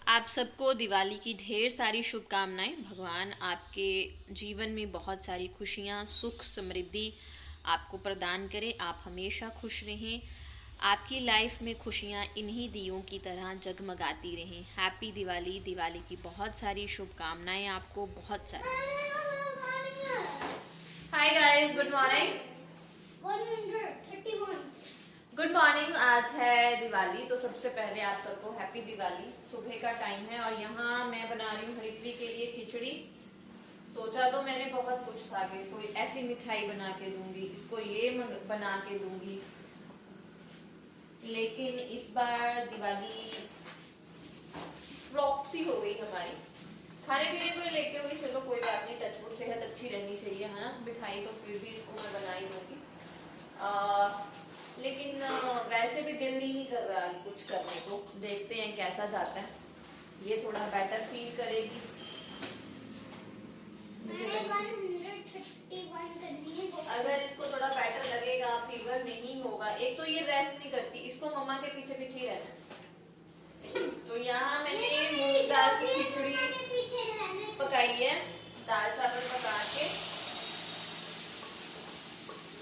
आप सबको दिवाली की ढेर सारी शुभकामनाएं। भगवान आपके जीवन में बहुत सारी खुशियां, सुख, समृद्धि आपको प्रदान करे। आप हमेशा खुश रहें। आपकी लाइफ में खुशियां इन्हीं दियों की तरह जगमगाती रहें। हैप्पी दिवाली। दिवाली की बहुत सारी शुभकामनाएं आपको, बहुत सारी। Hi guys, good morning. 131 good morning. आज है दिवाली, तो सबसे पहले आप सबको हैप्पी दिवाली। सुबह का टाइम है और यहाँ मैं बना रही हूँ हरित्वी के लिए खिचड़ी। सोचा तो मैंने बहुत कुछ था कि इसको ऐसी मिठाई बना के दूंगी, इसको ये बना के दूंगी, लेकिन इस बार दिवाली फ्लॉप्सी हो गई हमारी। खाने पीने को लेके हुई, चलो कोई बात नहीं, टचवुड सेहत अच्छी रहनी चाहिए, है ना। मिठाई तो फिर भी इसको मैं बना ही दूंगी, लेकिन वैसे भी दिल नहीं कर रहा कुछ करने को। देखते हैं कैसा जाता है। ये थोड़ा बेटर फील करेगी। अगर इसको थोड़ा बेटर लगेगा, फीवर नहीं होगा। एक तो ये रेस्ट नहीं करती, इसको मम्मा के पीछे पीछे ही रहना है। तो यहाँ मैंने मूंग दाल की खिचड़ी पकाई है, दाल चावल पका के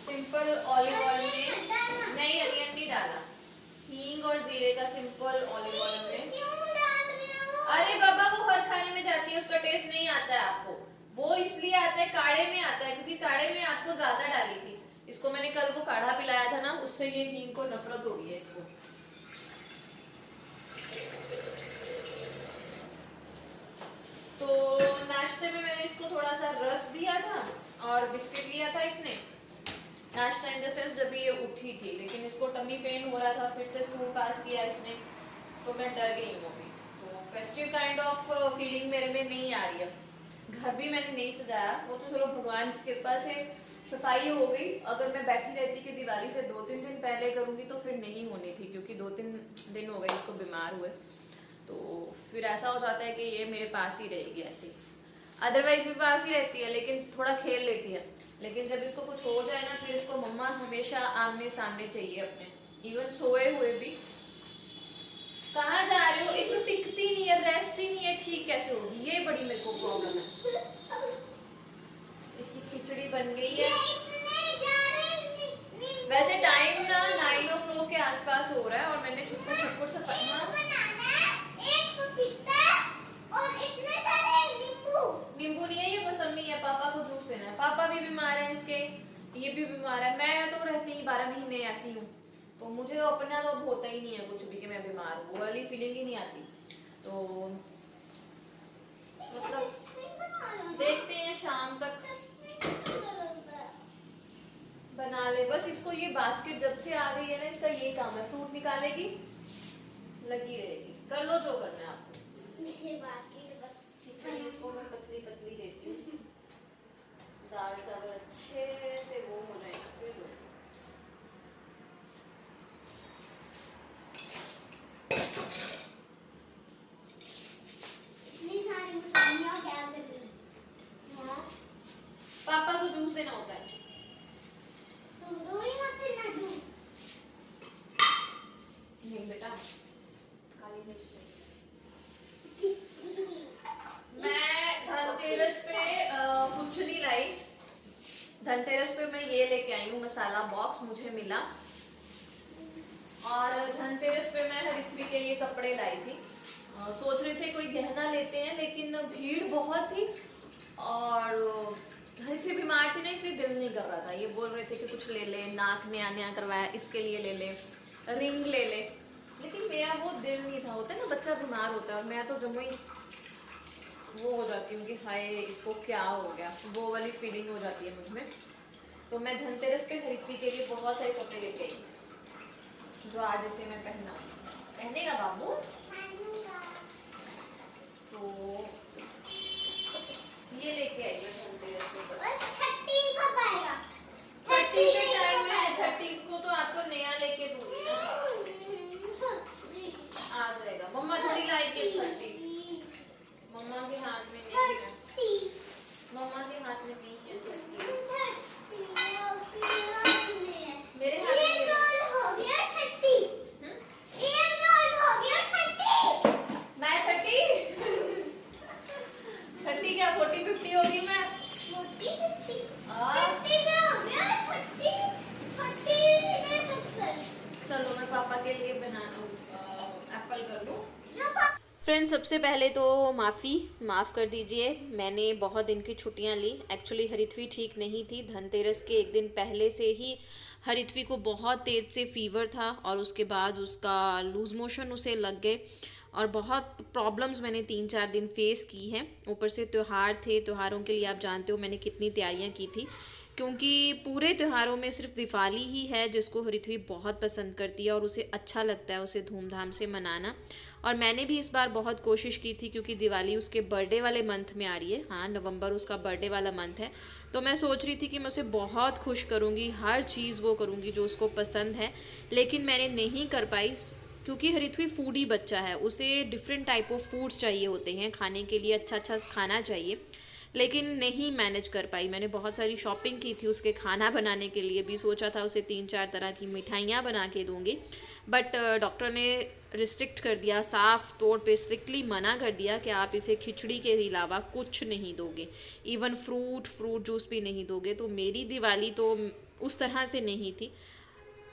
सिंपल ऑलिव ऑयल में, नहीं अनियन नहीं डाला, हींग और जीरे का सिंपल ऑलिव ऑयल में। अरे बाबा, वो हर खाने में जाती है, उसका टेस्ट नहीं आता है आपको। वो इसलिए आता है, काढ़े में आता है, क्योंकि काढ़े में आपको ज्यादा डाली थी। इसको मैंने कल को काढ़ा पिलाया था ना, उससे ये हींग को नफरत हो गई है इसको। तो नाश्ते में मैंने इसको थोड़ा सा रस दिया था और बिस्किट लिया था इसने। नाश्ता इन द सेंस जब ये उठी थी, लेकिन इसको टमी पेन हो रहा था, फिर से स्कूल पास किया इसने, तो मैं डर गई हूँ अभी। तो फेस्टिव काइंड ऑफ फीलिंग मेरे में नहीं आ रही है। घर भी मैंने नहीं सजाया, वो तो चलो भगवान की कृपा से सफाई हो गई। अगर मैं बैठी रहती कि दिवाली से 2-3 दिन पहले करूँगी तो फिर नहीं होनी थी, क्योंकि 2-3 दिन हो गए इसको बीमार हुए। तो फिर ऐसा हो जाता है कि ये मेरे पास ही रहेगी ऐसे। अदरवाइज भी पास ही रहती है, लेकिन थोड़ा खेल लेती है। लेकिन जब इसको कुछ हो जाए ना, फिर इसको मम्मा हमेशा आमने सामने चाहिए अपने, इवन सोए हुए भी। कहाँ जा रहे हो? एक तो टिकती नहीं है, रेस्ट ही नहीं है, ठीक कैसे होगी? ये बड़ी मेरे को प्रॉब्लम है। इसकी खिचड़ी बन गई है। वैसे टाइम ना 9 o'clock के आसपास हो रहा है और मैंने छुटपुट छुटपुट से नींबू नहीं है, ये मौसमी है। पापा को जूस देना है, पापा भी बीमार है इसके, ये भी बीमार है। मैं तो रहती ही 12 महीने ऐसी हूँ, तो मुझे तो अपना तो होता ही नहीं है कुछ भी कि मैं बीमार हूँ, वो वाली फीलिंग ही नहीं आती। तो मतलब देखते हैं शाम तक बना ले। बस इसको ये बास्केट जब से आ गई है ना, इसका ये काम है, फ्रूट निकालेगी, लगी रहेगी। कर लो जो करना है आपको। इसको मैं पतली पतली देती हूँ, दाल चावल अच्छे से वो हो जाएगा फिर दो। पापा को जूस देना होता है। नहीं बेटा, काली मिर्च। मैं धनतेरस पे कुछ नहीं लाई। धनतेरस पे मैं ये लेके आई हूँ मसाला बॉक्स, मुझे मिला। और धनतेरस पे मैं हरित्वी के लिए कपड़े लाई थी। सोच रहे थे कोई गहना लेते हैं, लेकिन भीड़ बहुत थी और हरित्वी बीमार थी ना, इसलिए दिल नहीं कर रहा था। ये बोल रहे थे कि कुछ ले ले, नाक नया नया करवाया इसके लिए ले ले, रिंग ले ले, लेकिन मेरा वो दिल नहीं था। होता है ना, बच्चा बीमार होता है और मैं तो जम्मू ही वो हो जाती हूँ कि हाय इसको क्या हो गया, वो वाली फीलिंग हो जाती है मुझ में। तो मैं धनतेरस पे हरित्वी के लिए बहुत सारे कपड़े लेके आई, जो आज इसे मैं पहनेगा बाबू। तो ये लेके आई मैं धनतेरस पे। बस 30 कब आएगा? 30 के टाइम में 30 को तो आपको नया लेके दूंगी ना, आ जाएगा। मम्मा थोड़ी लाएगी 30, मम्मा के हाथ में नहीं है, मम्मा के हाथ में नहीं है 30। मेरे हाथ में हो गया 30। मैं 30 फ्रेंड्स, सबसे पहले तो माफ़ कर दीजिए, मैंने बहुत दिन की छुट्टियां ली। एक्चुअली हरिथवी ठीक नहीं थी। धनतेरस के एक दिन पहले से ही हरिथवी को बहुत तेज़ से फीवर था और उसके बाद उसका लूज़ मोशन उसे लग गए और बहुत प्रॉब्लम्स मैंने 3-4 दिन फेस की हैं। ऊपर से त्यौहार थे, त्योहारों के लिए आप जानते हो मैंने कितनी तैयारियां की थी, क्योंकि पूरे त्योहारों में सिर्फ दिवाली ही है जिसको हरिथवी बहुत पसंद करती है और उसे अच्छा लगता है उसे धूमधाम से मनाना। और मैंने भी इस बार बहुत कोशिश की थी, क्योंकि दिवाली उसके बर्थडे वाले मंथ में आ रही है। हाँ, नवंबर उसका बर्थडे वाला मंथ है। तो मैं सोच रही थी कि मैं उसे बहुत खुश करूँगी, हर चीज़ वो करूँगी जो उसको पसंद है। लेकिन मैंने नहीं कर पाई, क्योंकि हरिथवी फूडी बच्चा है, उसे डिफरेंट टाइप ऑफ फूड्स चाहिए होते हैं खाने के लिए, अच्छा अच्छा खाना चाहिए। लेकिन नहीं मैनेज कर पाई। मैंने बहुत सारी शॉपिंग की थी उसके खाना बनाने के लिए भी, सोचा था उसे 3-4 तरह की मिठाइयाँ बना के दूंगी, बट डॉक्टर ने रिस्ट्रिक्ट कर दिया, साफ तौर पे स्ट्रिक्टली मना कर दिया कि आप इसे खिचड़ी के अलावा कुछ नहीं दोगे, इवन फ्रूट जूस भी नहीं दोगे। तो मेरी दिवाली तो उस तरह से नहीं थी,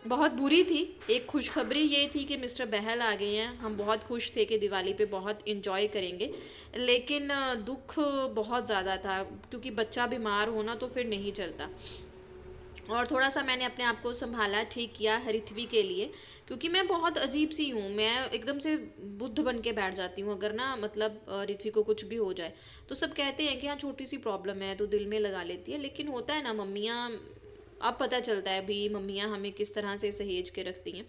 बहुत बुरी थी। एक खुशखबरी ये थी कि मिस्टर बहल आ गए हैं, हम बहुत खुश थे कि दिवाली पे बहुत इन्जॉय करेंगे। लेकिन दुख बहुत ज़्यादा था, क्योंकि बच्चा बीमार होना तो फिर नहीं चलता। और थोड़ा सा मैंने अपने आप को संभाला, ठीक किया हरिथवी के लिए, क्योंकि मैं बहुत अजीब सी हूँ, मैं एकदम से बुद्ध बन के बैठ जाती हूँ अगर ना, मतलब रिथवी को कुछ भी हो जाए तो सब कहते हैं कि हाँ छोटी सी प्रॉब्लम है तो दिल में लगा लेती है। लेकिन होता है ना, मम्मियाँ, अब पता चलता है भी मम्मियाँ हमें किस तरह से सहेज के रखती हैं।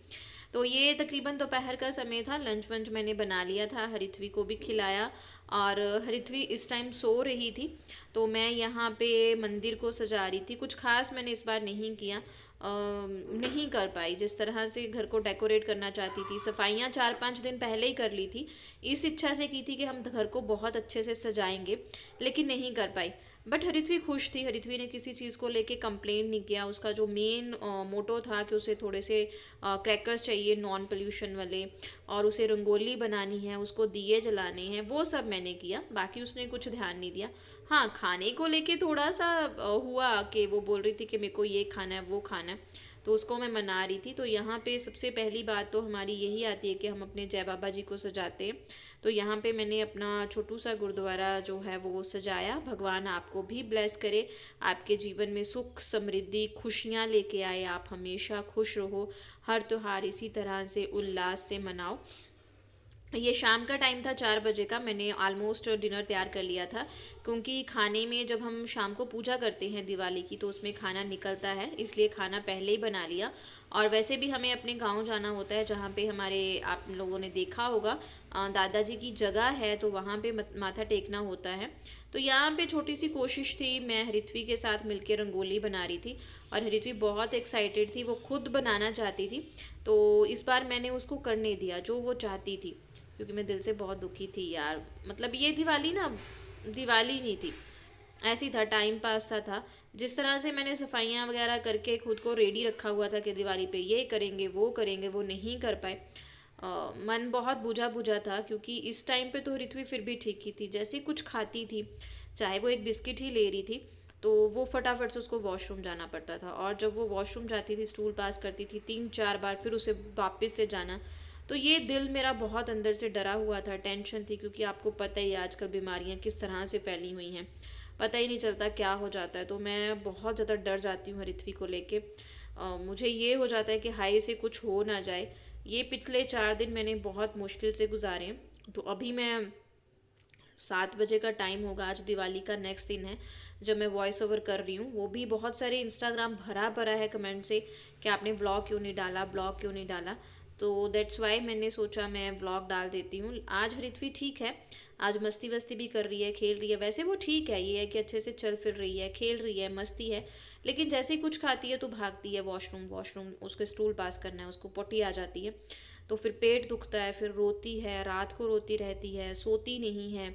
तो ये तकरीबन दोपहर का समय था, लंच वंच मैंने बना लिया था, हरिथवी को भी खिलाया। और हरिथवी इस टाइम सो रही थी, तो मैं यहाँ पे मंदिर को सजा रही थी। कुछ खास मैंने इस बार नहीं किया, नहीं कर पाई जिस तरह से घर को डेकोरेट करना चाहती थी। सफाइयाँ 4-5 दिन पहले ही कर ली थी, इस इच्छा से की थी कि हम घर को बहुत अच्छे से सजाएंगे, लेकिन नहीं कर पाई। बट हरिथवी खुश थी, हरिथवी ने किसी चीज़ को लेके कंप्लेंट नहीं किया। उसका जो मेन मोटो था कि उसे थोड़े से क्रैकर्स चाहिए नॉन पोल्यूशन वाले, और उसे रंगोली बनानी है, उसको दिए जलाने हैं, वो सब मैंने किया। बाकी उसने कुछ ध्यान नहीं दिया। हाँ, खाने को लेके थोड़ा सा हुआ कि वो बोल रही थी कि मेरे को ये खाना है वो खाना है, तो उसको मैं मना रही थी। तो यहाँ पे सबसे पहली बात तो हमारी यही आती है कि हम अपने जय बाबा जी को सजाते हैं। तो यहाँ पे मैंने अपना छोटू सा गुरुद्वारा जो है वो सजाया। भगवान आपको भी ब्लेस करे, आपके जीवन में सुख समृद्धि खुशियाँ लेके आए, आप हमेशा खुश रहो, हर त्योहार इसी तरह से उल्लास से मनाओ। ये शाम का टाइम था, 4 बजे का। मैंने ऑलमोस्ट डिनर तैयार कर लिया था, क्योंकि खाने में जब हम शाम को पूजा करते हैं दिवाली की तो उसमें खाना निकलता है, इसलिए खाना पहले ही बना लिया। और वैसे भी हमें अपने गांव जाना होता है, जहाँ पे हमारे, आप लोगों ने देखा होगा, दादाजी की जगह है, तो वहाँ पे माथा टेकना होता है। तो यहाँ पे छोटी सी कोशिश थी, मैं हरिथवी के साथ मिलकर रंगोली बना रही थी और हरिथवी बहुत एक्साइटेड थी, वो खुद बनाना चाहती थी। तो इस बार मैंने उसको करने दिया जो वो चाहती थी, क्योंकि मैं दिल से बहुत दुखी थी यार। मतलब ये दिवाली ना, दिवाली नहीं थी, ऐसी था, टाइम पास सा था। जिस तरह से मैंने सफाइयाँ वगैरह करके खुद को रेडी रखा हुआ था कि दिवाली पे ये करेंगे वो नहीं कर पाए। मन बहुत बुझा बुझा था, क्योंकि इस टाइम पे तो ऋत्वी फिर भी ठीक ही थी, जैसे कुछ खाती थी, चाहे वो एक बिस्किट ही ले रही थी तो वो फटाफट से उसको वॉशरूम जाना पड़ता था। और जब वो वॉशरूम जाती थी, स्टूल पास करती थी 3-4 बार, फिर उसे वापस से जाना। तो ये दिल मेरा बहुत अंदर से डरा हुआ था, टेंशन थी, क्योंकि आपको पता ही है आजकल बीमारियां किस तरह से फैली हुई हैं, पता ही नहीं चलता क्या हो जाता है। तो मैं बहुत ज़्यादा डर जाती हूँ ऋत्वी को लेके। मुझे ये हो जाता है कि हाय से कुछ हो ना जाए। ये पिछले 4 दिन मैंने बहुत मुश्किल से गुजारे हैं। तो अभी मैं 7 बजे का टाइम होगा, आज दिवाली का नेक्स्ट दिन है जब मैं वॉइस ओवर कर रही हूँ। वो भी बहुत सारे इंस्टाग्राम भरा भरा है कमेंट से कि आपने व्लॉग क्यों नहीं डाला, ब्लॉग क्यों नहीं डाला। तो दैट्स वाई मैंने सोचा मैं व्लॉग डाल देती हूँ। आज हरिथवी ठीक है, आज मस्ती वस्ती भी कर रही है, खेल रही है। वैसे वो ठीक है, ये है कि अच्छे से चल फिर रही है, खेल रही है, मस्ती है। लेकिन जैसे ही कुछ खाती है तो भागती है वॉशरूम वॉशरूम, उसको स्टूल पास करना है, उसको पोटी आ जाती है, तो फिर पेट दुखता है, फिर रोती है, रात को रोती रहती है, सोती नहीं है।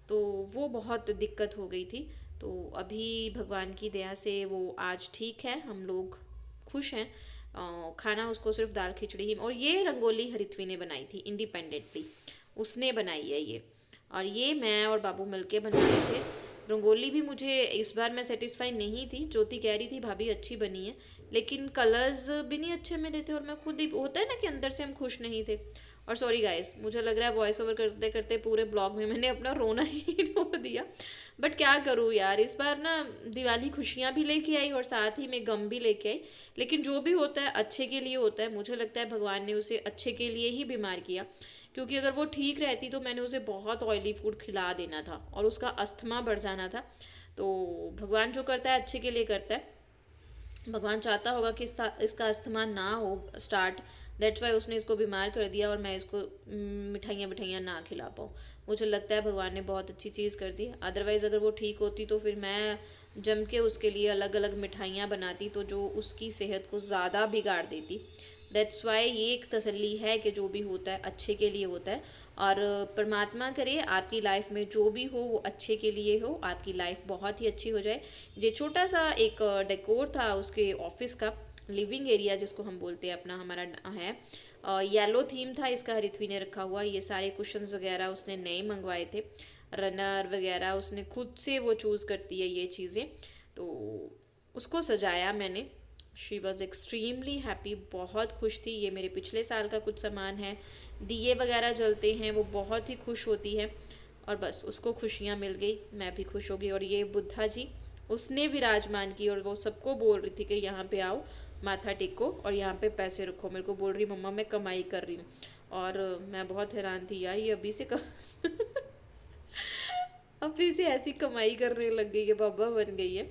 तो वो बहुत दिक्कत हो गई थी। तो अभी भगवान की दया से वो आज ठीक है, हम लोग खुश हैं। खाना उसको सिर्फ दाल खिचड़ी ही, और ये रंगोली हरिथवी ने बनाई थी इंडिपेंडेंटली, उसने बनाई है ये। और ये मैं और बाबू मिलके बना रहे थे। रंगोली भी मुझे इस बार मैं सेटिस्फाई नहीं थी, ज्योति कह रही थी भाभी अच्छी बनी है, लेकिन कलर्स भी नहीं अच्छे में देते, और मैं खुद ही, होता है ना कि अंदर से हम खुश नहीं थे। और सॉरी गाइस, मुझे लग रहा है वॉइस ओवर करते करते पूरे ब्लॉग में मैंने अपना रोना ही रो दिया, बट क्या करूँ यार, इस बार ना दिवाली खुशियाँ भी लेके आई और साथ ही में गम भी लेके आई। लेकिन जो भी होता है अच्छे के लिए होता है, मुझे लगता है भगवान ने उसे अच्छे के लिए ही बीमार किया, क्योंकि अगर वो ठीक रहती तो मैंने उसे बहुत ऑयली फूड खिला देना था और उसका अस्थमा बढ़ जाना था। तो भगवान जो करता है अच्छे के लिए करता है। भगवान चाहता होगा कि इसका अस्थमा ना हो स्टार्ट, दैट्स वाई उसने इसको बीमार कर दिया और मैं इसको मिठाइयाँ मिठाइयाँ ना खिला पाऊँ। मुझे लगता है भगवान ने बहुत अच्छी चीज़ कर दी, अदरवाइज़ अगर वो ठीक होती तो फिर मैं जम के उसके लिए अलग अलग मिठाइयाँ बनाती, तो जो उसकी सेहत को ज़्यादा बिगाड़ देती। दैट्स वाई ये एक तसल्ली है कि जो भी होता है अच्छे के लिए होता है, और परमात्मा करे आपकी लाइफ में जो भी हो वो अच्छे के लिए हो, आपकी लाइफ बहुत ही अच्छी हो जाए। ये छोटा सा एक डेकोर था उसके ऑफिस का, लिविंग एरिया जिसको हम बोलते हैं अपना, हमारा है येलो थीम था इसका, हरिथवी ने रखा हुआ। ये सारे कुशन्स वगैरह उसने नए मंगवाए थे, रनर वगैरह उसने खुद से वो चूज़ करती है ये चीज़ें, तो उसको सजाया मैंने। शी वॉज़ एक्सट्रीमली हैप्पी, बहुत खुश थी। ये मेरे पिछले साल का कुछ सामान है, दिए वगैरह जलते हैं, वो बहुत ही खुश होती है और बस उसको खुशियाँ मिल गई, मैं भी खुश हो गई। और ये बुद्धा जी उसने विराजमान की और वो सबको बोल रही थी कि यहाँ पे आओ, माथा टेको और यहाँ पे पैसे रखो। मेरे को बोल रही मम्मा मैं कमाई कर रही हूँ, और मैं बहुत हैरान थी यार, ये अभी से अभी से ऐसी कमाई करने लग गई है, बाबा बन गई है।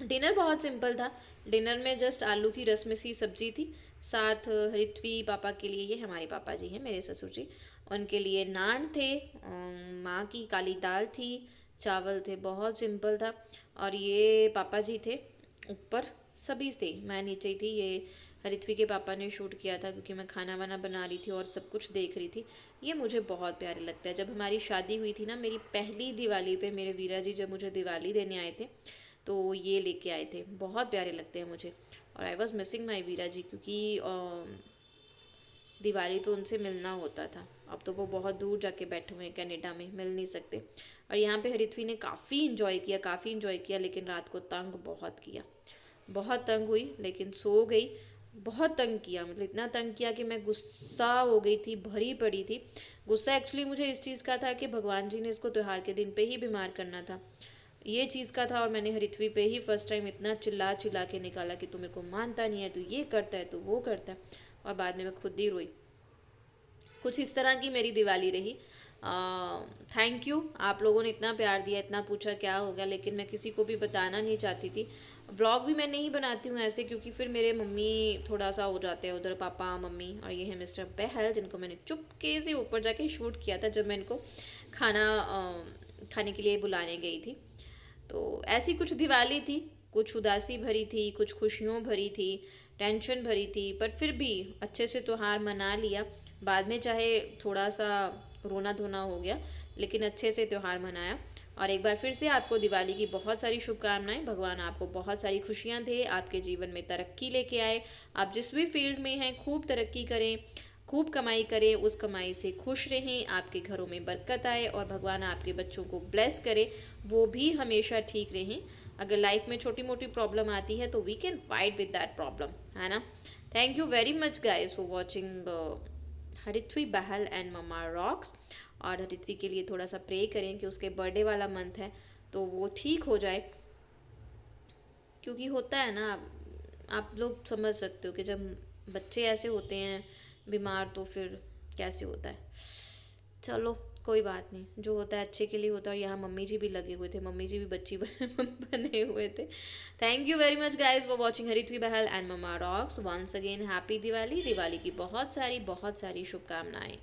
डिनर बहुत सिंपल था। डिनर में जस्ट आलू की रस्म सी सब्जी थी, साथ हरिथवी पापा के लिए, ये हमारे पापा जी हैं मेरे ससुर जी, उनके लिए नान थे, माँ की काली दाल थी, चावल थे, बहुत सिंपल था। और ये पापा जी थे ऊपर, सभी थे, मैं नीचे ही थी। ये हरिथवी के पापा ने शूट किया था क्योंकि मैं खाना वाना बना रही थी और सब कुछ देख रही थी। ये मुझे बहुत प्यारे लगता है। जब हमारी शादी हुई थी ना, मेरी पहली दिवाली पे मेरे वीरा जी जब मुझे दिवाली देने आए थे तो ये लेके आए थे, बहुत प्यारे लगते हैं मुझे। और आई वॉज मिसिंग माई वीरा जी, क्योंकि दिवाली पे उनसे मिलना होता था। अब तो वो बहुत दूर जाके बैठे हुए हैं कनाडा में, मिल नहीं सकते। और यहाँ पे हरिथवी ने काफ़ी इन्जॉय किया, लेकिन रात को तंग बहुत किया, बहुत तंग हुई, लेकिन सो गई। बहुत तंग किया, मतलब इतना तंग किया कि मैं गुस्सा हो गई थी, भरी पड़ी थी। गुस्सा एक्चुअली मुझे इस चीज़ का था कि भगवान जी ने इसको त्यौहार के दिन पे ही बीमार करना था, ये चीज़ का था। और मैंने हरिथवी पे ही फर्स्ट टाइम इतना चिल्ला चिल्ला के निकाला कि तू मेरे को मानता नहीं है, तू ये करता है, तू वो करता है, और बाद में मैं खुद ही रोई। कुछ इस तरह की मेरी दिवाली रही। थैंक यू, आप लोगों ने इतना प्यार दिया, इतना पूछा क्या हो गया, लेकिन मैं किसी को भी बताना नहीं चाहती थी। व्लॉग भी मैं नहीं बनाती हूँ ऐसे, क्योंकि फिर मेरे मम्मी थोड़ा सा हो जाते हैं उधर, पापा मम्मी, और ये है मिस्टर बहल जिनको मैंने चुपके से ऊपर जाके शूट किया था जब मैं इनको खाना खाने के लिए बुलाने गई थी। तो ऐसी कुछ दिवाली थी, कुछ उदासी भरी थी, कुछ खुशियों भरी थी, टेंशन भरी थी, बट फिर भी अच्छे से त्यौहार मना लिया। बाद में चाहे थोड़ा सा रोना धोना हो गया, लेकिन अच्छे से त्यौहार मनाया। और एक बार फिर से आपको दिवाली की बहुत सारी शुभकामनाएं। भगवान आपको बहुत सारी खुशियां दे, आपके जीवन में तरक्की लेके आए। आप जिस भी फील्ड में हैं खूब तरक्की करें, खूब कमाई करें, उस कमाई से खुश रहें, आपके घरों में बरकत आए, और भगवान आपके बच्चों को ब्लेस करे, वो भी हमेशा ठीक रहें। अगर लाइफ में छोटी मोटी प्रॉब्लम आती है तो we can fight with that problem, है ना। Thank you very much guys for watching Harithvi Bahal and mumma rocks. और हरिथवी के लिए थोड़ा सा प्रे करें कि उसके बर्थडे वाला मंथ है तो वो ठीक हो जाए, क्योंकि होता है ना, आप लोग समझ सकते हो कि जब बच्चे ऐसे होते हैं बीमार तो फिर कैसे होता है। चलो कोई बात नहीं, जो होता है अच्छे के लिए होता है। और यहाँ मम्मी जी भी लगे हुए थे, मम्मी जी भी बच्ची बने हुए थे। Thank you very much guys for watching Harithvi Bahal and mumma rocks. Once again happy Diwali. Diwali की बहुत सारी शुभकामनाएं।